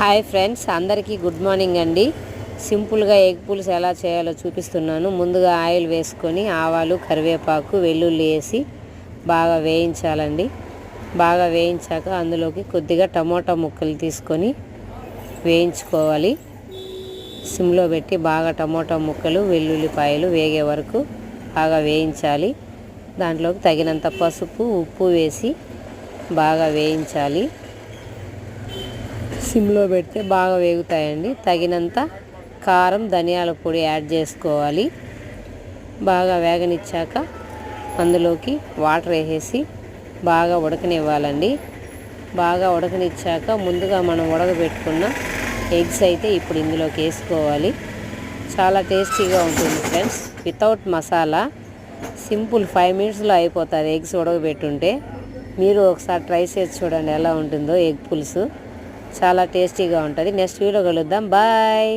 Hi friends, అందరికీ good morning అండి. సింపుల్గా ఎగ్ పులుసు ఎలా చేయాలో చూపిస్తున్నాను. ముందుగా ఆయిల్ వేసుకొని ఆవాలు, కరివేపాకు, వెల్లుల్లి వేసి బాగా వేయించాలండి. బాగా వేయించాక అందులోకి కొద్దిగా టమోటా ముక్కలు తీసుకొని వేయించుకోవాలి. సిమ్లో పెట్టి బాగా టమోటా ముక్కలు, వెల్లుల్లిపాయలు వేగే వరకు బాగా వేయించాలి. దాంట్లోకి తగినంత పసుపు, ఉప్పు వేసి బాగా వేయించాలి. సిమ్లో పెడితే బాగా వేగుతాయండి. తగినంత కారం, ధనియాల పొడి యాడ్ చేసుకోవాలి. బాగా వేగనిచ్చాక అందులోకి వాటర్ వేసేసి బాగా ఉడకనివ్వాలండి. బాగా ఉడకనిచ్చాక ముందుగా మనం ఉడకబెట్టుకున్న ఎగ్స్ అయితే ఇప్పుడు ఇందులోకి వేసుకోవాలి. చాలా టేస్టీగా ఉంటుంది ఫ్రెండ్స్. వితౌట్ మసాలా సింపుల్ 5 మినిట్స్లో అయిపోతుంది ఎగ్స్ ఉడకబెట్టుంటే. మీరు ఒకసారి ట్రై చేసి చూడండి ఎలా ఉంటుందో ఎగ్ పులుసు. చాలా టేస్టీగా ఉంటుంది. నెక్స్ట్ వీడియో కలుద్దాం. బాయ్.